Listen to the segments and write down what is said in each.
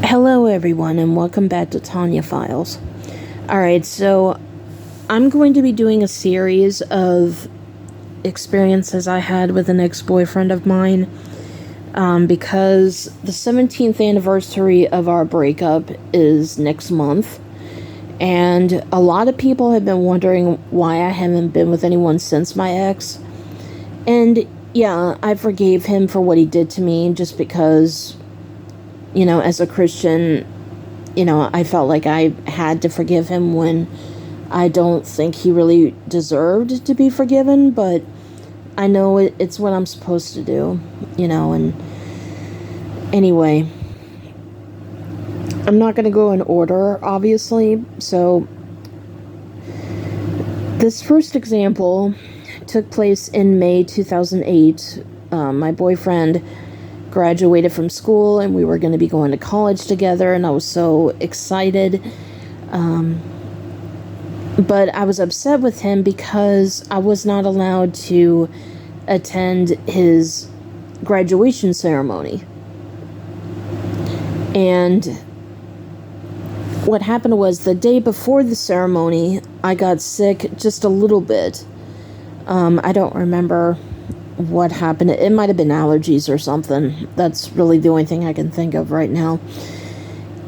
Hello, everyone, and welcome back to Tanya Files. Alright, so I'm going to be doing a series of experiences I had with an ex-boyfriend of mine because the 17th anniversary of our breakup is next month, and a lot of people have been wondering why I haven't been with anyone since my ex. And yeah, I forgave him for what he did to me just because, as a Christian, I felt like I had to forgive him when I don't think he really deserved to be forgiven, but I know it's what I'm supposed to do, and anyway, I'm not going to go in order, obviously, so this first example took place in May 2008. My boyfriend graduated from school and we were going to be going to college together, and I was so excited. But I was upset with him because I was not allowed to attend his graduation ceremony. And what happened was, the day before the ceremony, I got sick just a little bit. I don't remember what happened. It might have been allergies or something. That's really the only thing I can think of right now.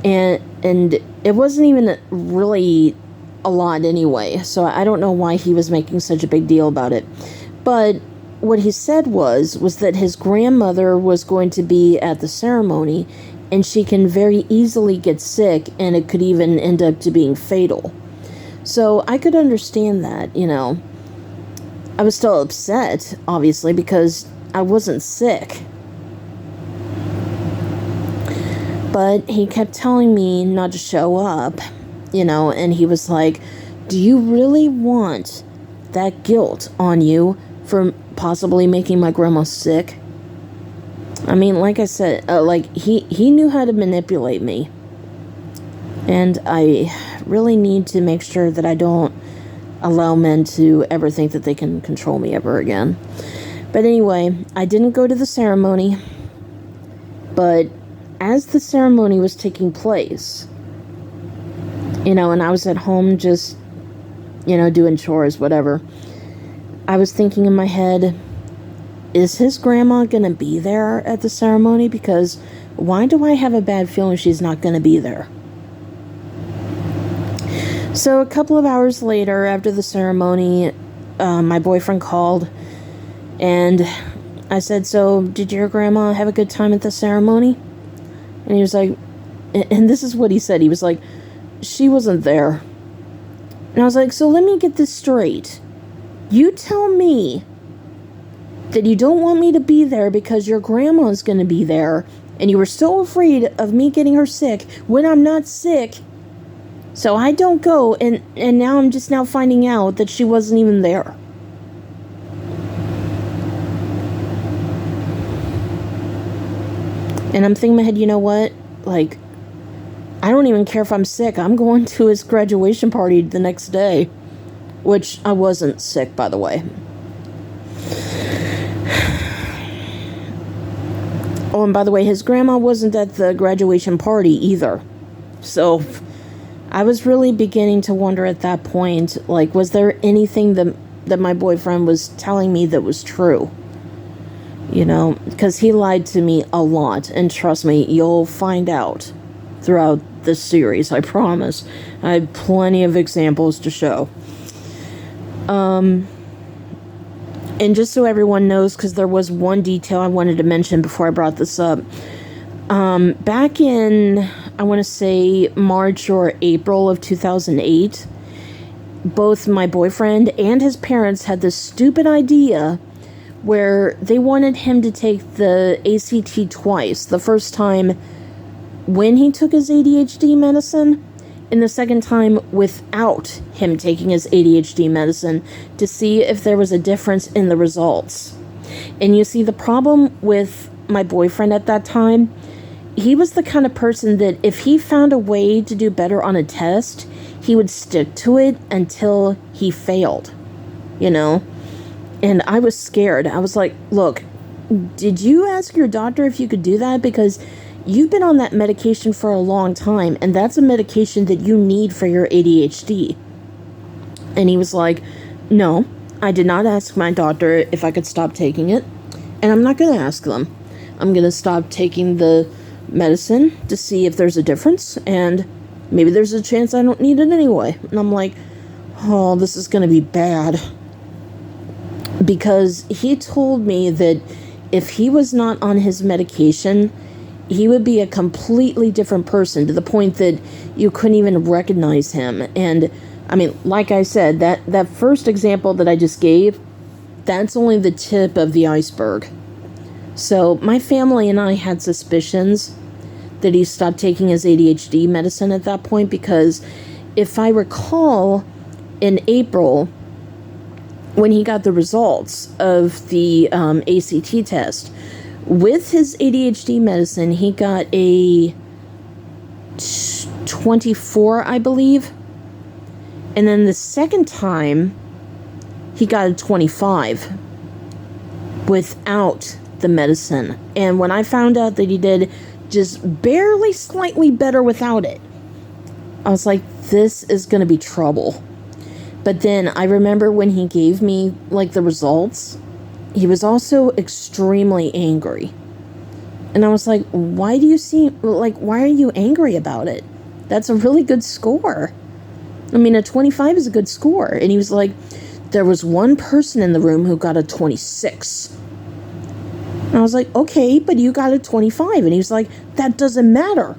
And it wasn't even really a lot anyway, so I don't know why he was making such a big deal about it. But what he said was that his grandmother was going to be at the ceremony, and she can very easily get sick, and it could even end up to being fatal. So I could understand that, I was still upset, obviously, because I wasn't sick. But he kept telling me not to show up, and he was like, do you really want that guilt on you for possibly making my grandma sick? I mean, like I said, he knew how to manipulate me. And I really need to make sure that I don't allow men to ever think that they can control me ever again. But anyway, I didn't go to the ceremony. But as the ceremony was taking place, and I was at home just, doing chores, whatever, I was thinking in my head, is his grandma going to be there at the ceremony? Because why do I have a bad feeling she's not going to be there? So a couple of hours later, after the ceremony, my boyfriend called, and I said, so did your grandma have a good time at the ceremony? And he was like, and this is what he said, he was like, she wasn't there. And I was like, so let me get this straight. You tell me that you don't want me to be there because your grandma's going to be there, and you were so afraid of me getting her sick when I'm not sick. So I don't go, and now I'm just now finding out that she wasn't even there. And I'm thinking in my head, you know what? I don't even care if I'm sick. I'm going to his graduation party the next day. Which I wasn't sick, by the way. Oh, and by the way, his grandma wasn't at the graduation party either. So I was really beginning to wonder at that point, was there anything that my boyfriend was telling me that was true? Because he lied to me a lot, and trust me, you'll find out throughout this series, I promise. I have plenty of examples to show. And just so everyone knows, because there was one detail I wanted to mention before I brought this up. Back in, I want to say, March or April of 2008, both my boyfriend and his parents had this stupid idea where they wanted him to take the ACT twice. The first time when he took his ADHD medicine, and the second time without him taking his ADHD medicine, to see if there was a difference in the results. And you see, the problem with my boyfriend at that time, he was the kind of person that if he found a way to do better on a test, he would stick to it until he failed, And I was scared. I was like, look, did you ask your doctor if you could do that? Because you've been on that medication for a long time, and that's a medication that you need for your ADHD. And he was like, no, I did not ask my doctor if I could stop taking it, and I'm not going to ask them. I'm going to stop taking the medicine to see if there's a difference, and maybe there's a chance I don't need it anyway. And I'm like, oh, this is going to be bad. Because he told me that if he was not on his medication, he would be a completely different person, to the point that you couldn't even recognize him. And, I mean, like I said, that first example that I just gave, that's only the tip of the iceberg. So, my family and I had suspicions that he stopped taking his ADHD medicine at that point, because if I recall, in April, when he got the results of the ACT test, with his ADHD medicine, he got a 24, I believe. And then the second time, he got a 25 without the medicine. And when I found out that he did just barely slightly better without it, I was like, this is going to be trouble. But then I remember when he gave me, like, the results, he was also extremely angry. And I was like, why are you angry about it? That's a really good score. I mean, a 25 is a good score. And he was like, there was one person in the room who got a 26. And I was like, okay, but you got a 25. And he was like, that doesn't matter.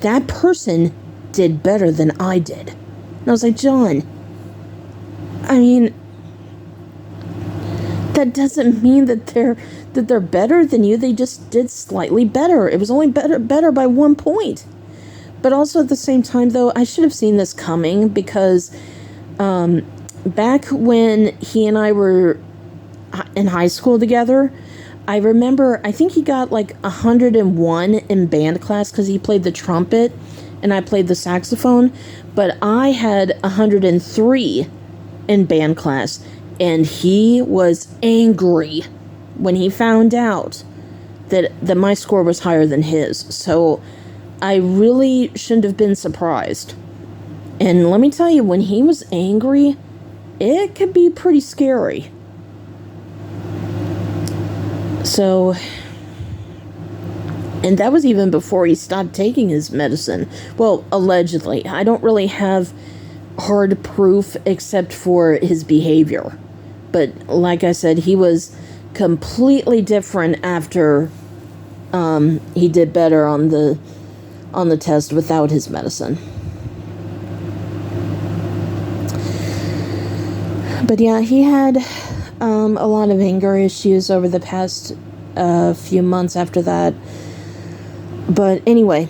That person did better than I did. And I was like, John, I mean, that doesn't mean that they're better than you. They just did slightly better. It was only better by 1 point. But also at the same time, though, I should have seen this coming, because back when he and I were in high school together, I remember, I think he got like 101 in band class because he played the trumpet and I played the saxophone, but I had 103 in band class, and he was angry when he found out that my score was higher than his. So I really shouldn't have been surprised. And let me tell you, when he was angry, it could be pretty scary. So, and that was even before he stopped taking his medicine. Well, allegedly. I don't really have hard proof except for his behavior. But like I said, he was completely different after he did better on the test without his medicine. But yeah, he had a lot of anger issues over the past few months after that. But anyway,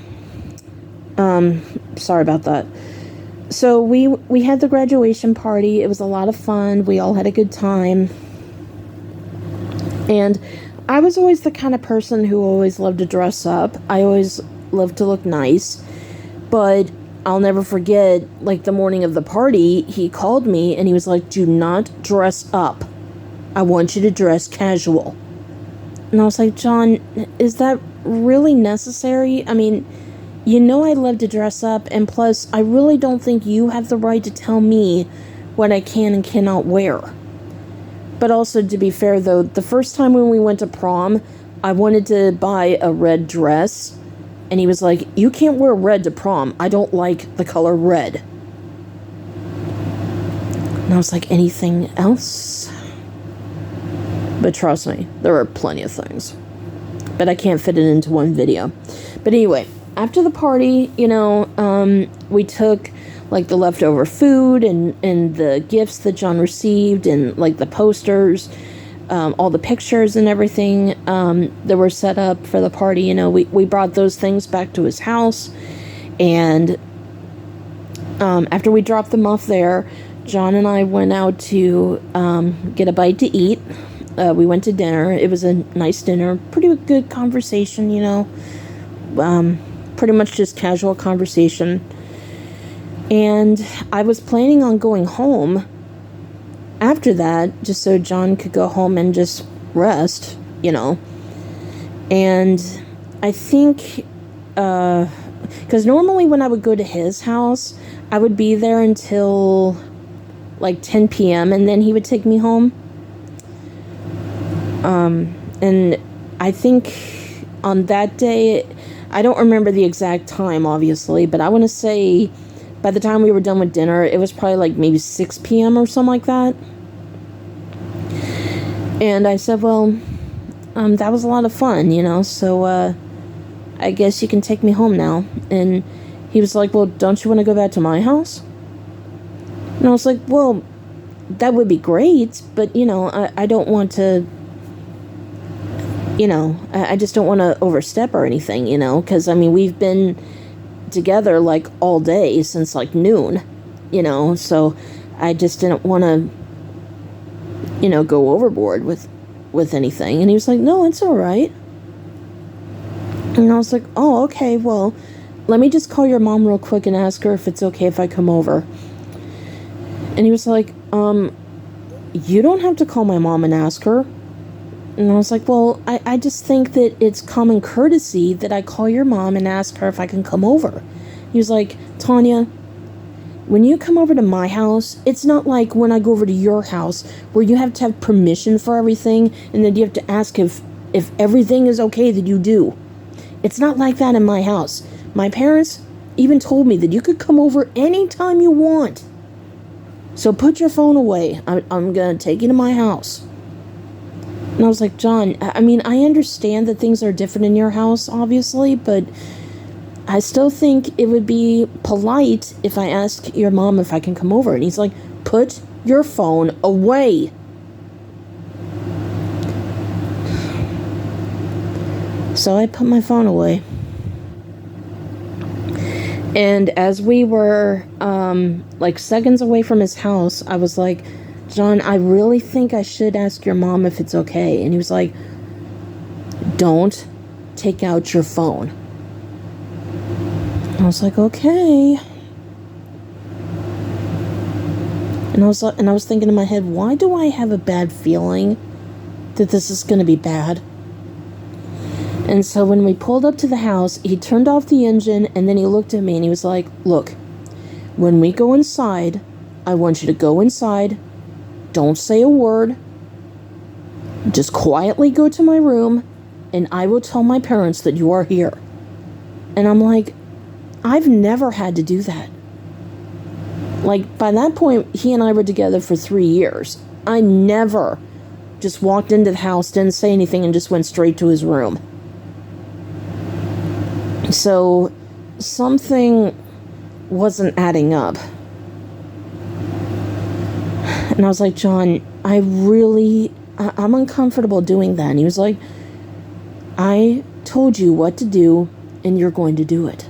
sorry about that. So we had the graduation party. It was a lot of fun. We all had a good time. And I was always the kind of person who always loved to dress up. I always loved to look nice. But I'll never forget, like, the morning of the party, he called me and he was like, do not dress up. I want you to dress casual. And I was like, John, is that really necessary? I mean, you know I love to dress up, and plus, I really don't think you have the right to tell me what I can and cannot wear. But also, to be fair, though, the first time when we went to prom, I wanted to buy a red dress, and he was like, you can't wear red to prom. I don't like the color red. And I was like, anything else? But trust me, there were plenty of things. But I can't fit it into one video. But anyway, after the party, we took, like, the leftover food and the gifts that John received and, like, the posters, all the pictures and everything that were set up for the party. We brought those things back to his house. And after we dropped them off there, John and I went out to get a bite to eat. We went to dinner. It was a nice dinner. Pretty good conversation, pretty much just casual conversation. And I was planning on going home after that, just so John could go home and just rest, And I think, because normally when I would go to his house, I would be there until like 10 p.m. and then he would take me home. And I think on that day, I don't remember the exact time, obviously, but I want to say by the time we were done with dinner, it was probably like maybe 6 p.m. or something like that. And I said, well, that was a lot of fun, so I guess you can take me home now. And he was like, well, don't you want to go back to my house? And I was like, well, that would be great, but, I don't want to, I just don't want to overstep or anything, because, we've been together, like, all day since, like, noon, so I just didn't want to, go overboard with anything. And he was like, no, it's all right. And I was like, oh, okay, well, let me just call your mom real quick and ask her if it's okay if I come over. And he was like, you don't have to call my mom and ask her. And I was like, well, I just think that it's common courtesy that I call your mom and ask her if I can come over. He was like, Tanya, when you come over to my house, it's not like when I go over to your house where you have to have permission for everything and then you have to ask if everything is okay that you do. It's not like that in my house. My parents even told me that you could come over anytime you want. So put your phone away. I'm going to take you to my house. And I was like, John, I understand that things are different in your house, obviously, but I still think it would be polite if I asked your mom if I can come over. And he's like, put your phone away. So I put my phone away. And as we were, like seconds away from his house, I was like, John, I really think I should ask your mom if it's okay. And he was like, don't take out your phone. I was like, okay. And I was thinking in my head, why do I have a bad feeling that this is going to be bad? And so when we pulled up to the house, he turned off the engine and then he looked at me and he was like, look, when we go inside, I want you to go inside. Don't say a word. Just quietly go to my room and I will tell my parents that you are here. And I'm like, I've never had to do that. Like, by that point, he and I were together for 3 years. I never just walked into the house, didn't say anything, and just went straight to his room. So, something wasn't adding up. And I was like, John, I'm uncomfortable doing that. And he was like, I told you what to do, and you're going to do it.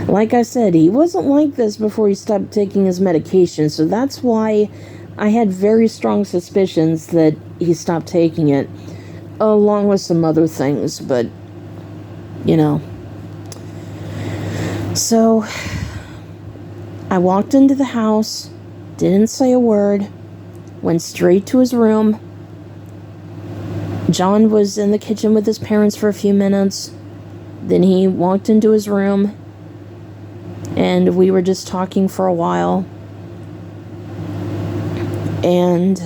Like I said, he wasn't like this before he stopped taking his medication, so that's why I had very strong suspicions that he stopped taking it, along with some other things, but, So, I walked into the house, didn't say a word, went straight to his room. John was in the kitchen with his parents for a few minutes. Then he walked into his room, and we were just talking for a while. And,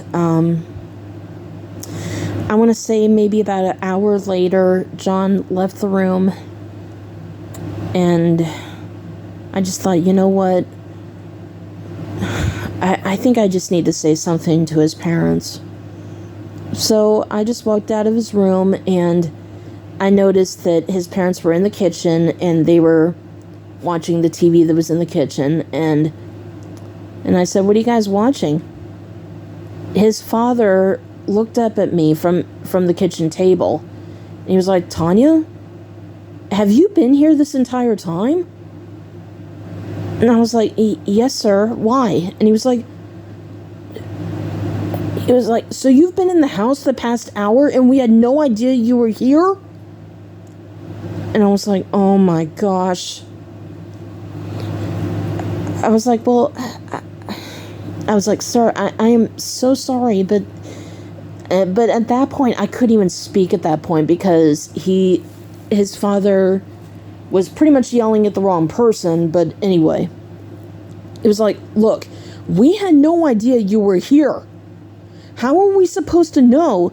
I want to say maybe about an hour later, John left the room, and I just thought, you know what? I think I just need to say something to his parents. So I just walked out of his room, and I noticed that his parents were in the kitchen, and they were watching the TV that was in the kitchen, and I said, what are you guys watching? His father looked up at me from the kitchen table, and he was like, Tanya, have you been here this entire time? And I was like, yes, sir. Why? And he was like, so you've been in the house the past hour and we had no idea you were here? And I was like, oh my gosh. I was like, well, I was like, sir, I am so sorry, but But at that point, I couldn't even speak at that point because his father was pretty much yelling at the wrong person. But anyway, it was like, look, we had no idea you were here. How are we supposed to know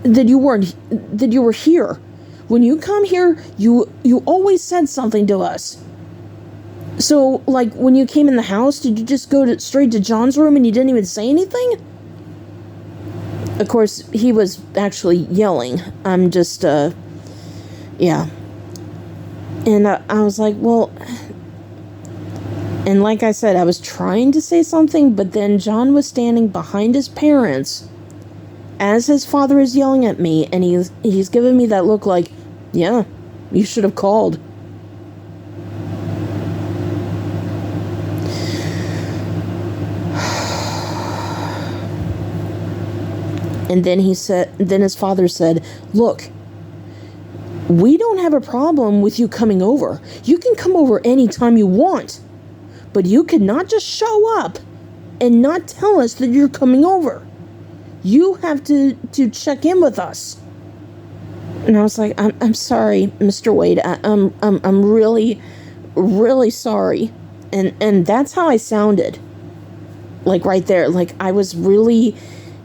that you were here? When you come here, you always said something to us. So, like, when you came in the house, did you just go straight to John's room and you didn't even say anything? Of course, he was actually yelling. I'm just, yeah. And I was like, well... And like I said, I was trying to say something, but then John was standing behind his parents as his father is yelling at me, and he's giving me that look like, yeah, you should have called. And then his father said, look, we don't have a problem with you coming over. You can come over anytime you want. But you cannot just show up and not tell us that you're coming over. You have to check in with us. And I was like, I'm sorry, Mr. Wade. I'm really, really sorry. And that's how I sounded. Like right there. Like I was really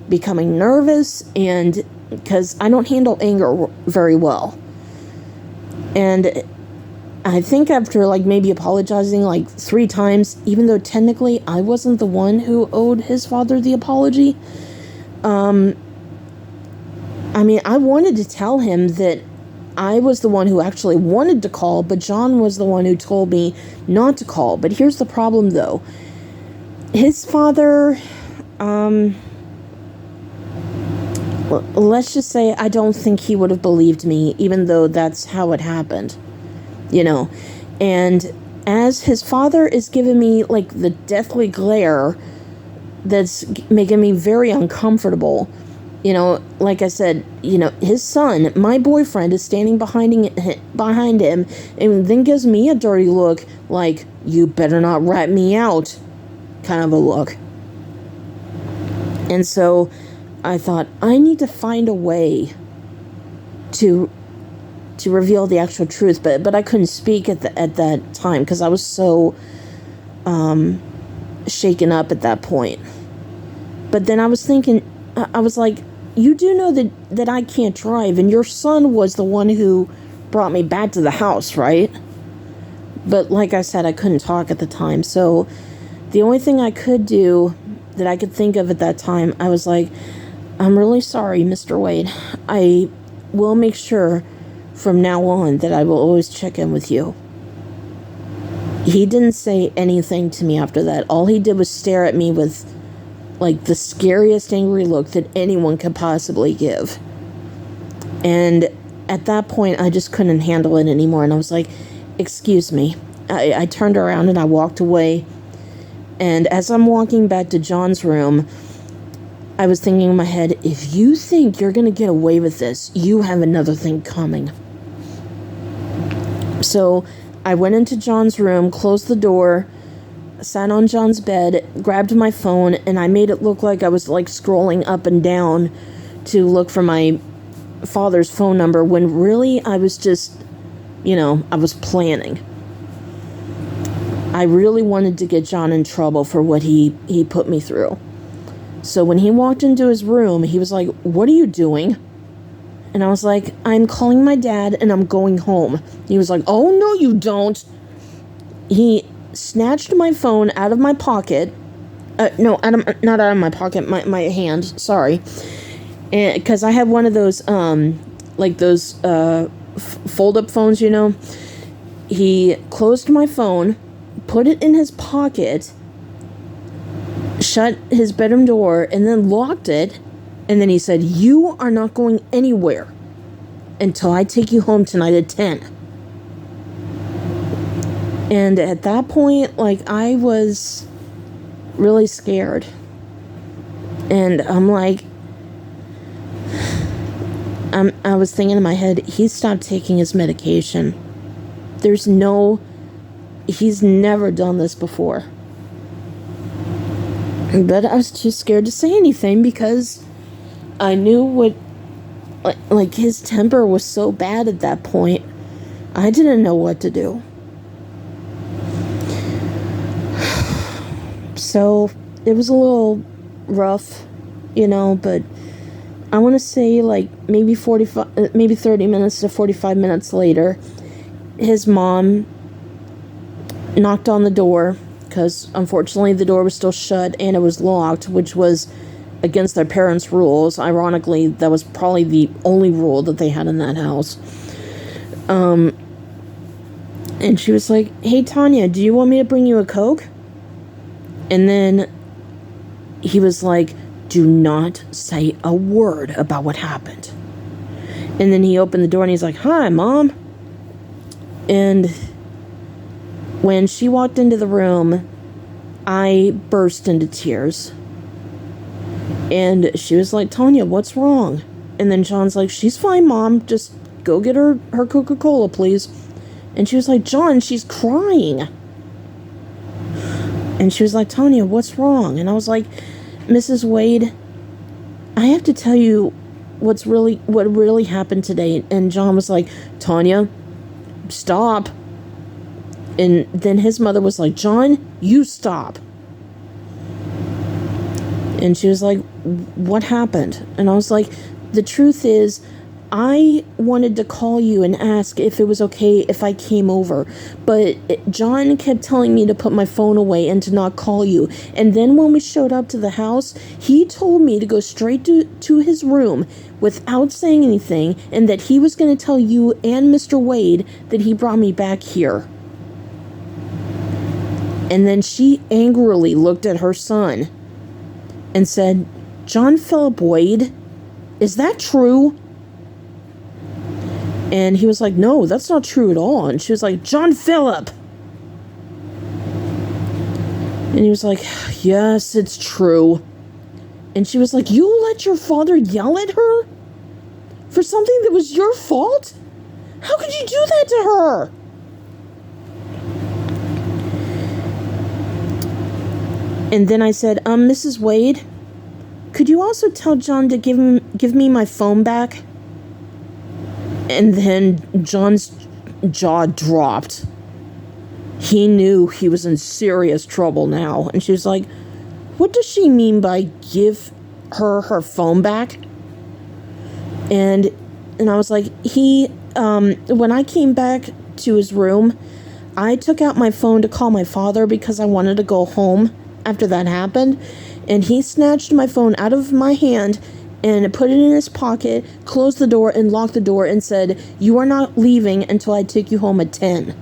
becoming nervous, and because I don't handle anger very well. And I think after like maybe apologizing like 3 times, even though technically I wasn't the one who owed his father the apology, I mean, I wanted to tell him that I was the one who actually wanted to call, but John was the one who told me not to call. But here's the problem though. His father, let's just say I don't think he would have believed me, even though that's how it happened. You know, and as his father is giving me like the deathly glare that's making me very uncomfortable, you know, like I said, you know, his son, my boyfriend, is standing behind him and then gives me a dirty look like, you better not rat me out, kind of a look. And so I thought, I need to find a way to reveal the actual truth, but I couldn't speak at that time because I was so shaken up at that point. But then I was thinking, I was like, you do know that I can't drive, and your son was the one who brought me back to the house, right? But like I said, I couldn't talk at the time, so the only thing I could do that I could think of at that time, I was like, I'm really sorry, Mr. Wade. I will make sure from now on that I will always check in with you. He didn't say anything to me after that. All he did was stare at me with like the scariest angry look that anyone could possibly give. And at that point, I just couldn't handle it anymore. And I was like, excuse me. I turned around and I walked away. And as I'm walking back to John's room, I was thinking in my head, if you think you're going to get away with this, you have another thing coming. So I went into John's room, closed the door, sat on John's bed, grabbed my phone, and I made it look like I was like scrolling up and down to look for my father's phone number when really I was just, you know, I was planning. I really wanted to get John in trouble for what he put me through. So when he walked into his room, he was like, "What are you doing?" And I was like, "I'm calling my dad and I'm going home." He was like, "Oh, no, you don't." He snatched my phone out of my pocket. Not out of my pocket, my hand, sorry. Because I had one of those, like those fold-up phones, you know. He closed my phone, put it in his pocket, shut his bedroom door, and then locked it. And then he said, "You are not going anywhere until I take you home tonight at 10. And at that point, like, I was really scared. And I'm like, I was thinking in my head, he stopped taking his medication. He's never done this before. But I was too scared to say anything because I knew what, like his temper was so bad at that point. I didn't know what to do. So it was a little rough, but I want to say like maybe 30 minutes to 45 minutes later, his mom knocked on the door, because unfortunately the door was still shut and it was locked, which was against their parents' rules. Ironically, that was probably the only rule that they had in that house. And she was like, "Hey, Tanya, do you want me to bring you a Coke?" And then he was like, "Do not say a word about what happened." And then he opened the door and he's like, "Hi, Mom." And when she walked into the room, I burst into tears. And she was like, "Tanya, what's wrong?" And then John's like, "She's fine, Mom. Just go get her Coca-Cola, please." And she was like, "John, she's crying." And she was like, "Tanya, what's wrong?" And I was like, "Mrs. Wade, I have to tell you what really happened today." And John was like, "Tanya, stop." And then his mother was like, "John, you stop." And she was like, "What happened?" And I was like, "The truth is, I wanted to call you and ask if it was okay if I came over, but John kept telling me to put my phone away and to not call you. And then when we showed up to the house, he told me to go straight to his room without saying anything, and that he was going to tell you and Mr. Wade that he brought me back here." And then she angrily looked at her son and said, "John Philip Wade, is that true?" And he was like, "No, that's not true at all." And she was like, "John Philip." And he was like, "Yes, it's true." And she was like, "You let your father yell at her? For something that was your fault? How could you do that to her?" And then I said, "Mrs. Wade, could you also tell John to give me my phone back?" And then John's jaw dropped. He knew he was in serious trouble now. And she was like, "What does she mean by give her phone back?" And I was like, when I came back to his room, I took out my phone to call my father because I wanted to go home after that happened. And he snatched my phone out of my hand and put it in his pocket, closed the door, and locked the door, and said, "You are not leaving until I take you home at 10.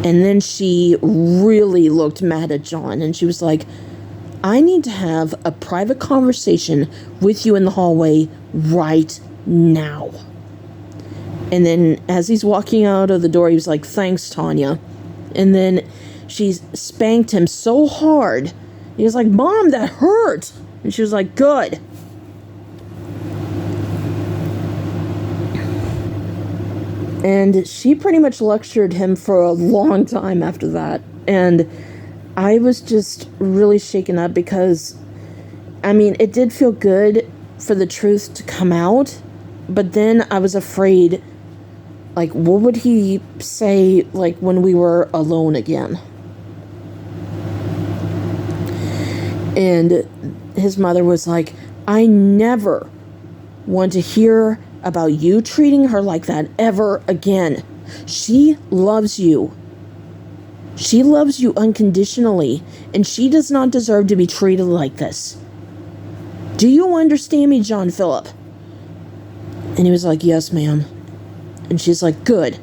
And then she really looked mad at John, and she was like, "I need to have a private conversation with you in the hallway right now." And then as he's walking out of the door, he was like, "Thanks, Tanya." And then she spanked him so hard. He was like, "Mom, that hurt." And she was like, "Good." And she pretty much lectured him for a long time after that. And I was just really shaken up because, I mean, it did feel good for the truth to come out. But then I was afraid, like, what would he say, like, when we were alone again? And his mother was like, "I never want to hear about you treating her like that ever again. She loves you. She loves you unconditionally, and she does not deserve to be treated like this. Do you understand me, John Philip?" And he was like, "Yes, ma'am." And she's like, "Good.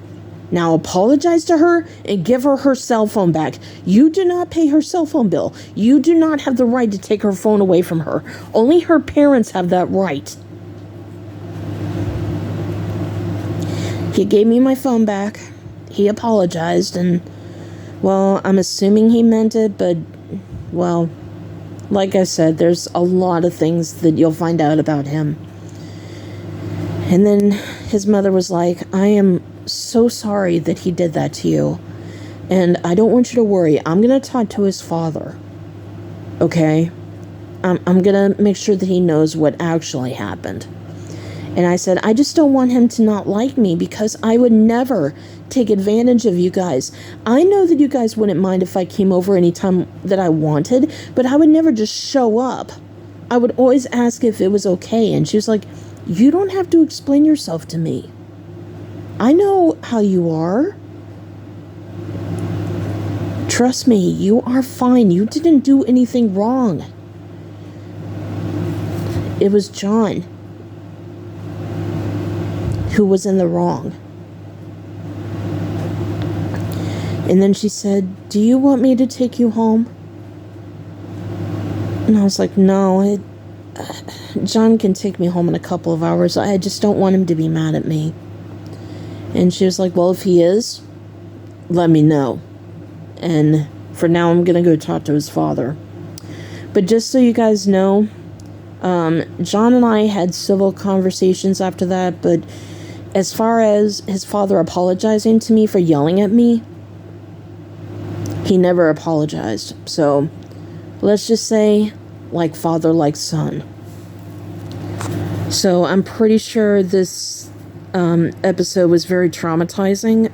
Now apologize to her and give her her cell phone back. You do not pay her cell phone bill. You do not have the right to take her phone away from her. Only her parents have that right." He gave me my phone back. He apologized, and, well, I'm assuming he meant it, but, well, like I said, there's a lot of things that you'll find out about him. And then his mother was like, "I am so sorry that he did that to you. And I don't want you to worry. I'm going to talk to his father. Okay? I'm gonna make sure that he knows what actually happened. And I said, I just don't want him to not like me, because I would never take advantage of you guys. I know that you guys wouldn't mind if I came over anytime that I wanted, but I would never just show up. I would always ask if it was okay. And she was like, you don't have to explain yourself to me. I know how you are. Trust me, you are fine. You didn't do anything wrong. It was John who was in the wrong. And then she said, do you want me to take you home? And I was like, no, John can take me home in a couple of hours. I just don't want him to be mad at me. And she was like, well, if he is, let me know. And for now, I'm going to go talk to his father. But just so you guys know, John and I had civil conversations after that, but as far as his father apologizing to me for yelling at me, he never apologized. So let's just say, like father, like son. So I'm pretty sure this episode was very traumatizing.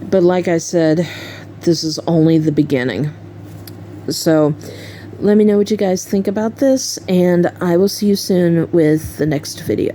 But like I said, this is only the beginning. So let me know what you guys think about this, and I will see you soon with the next video.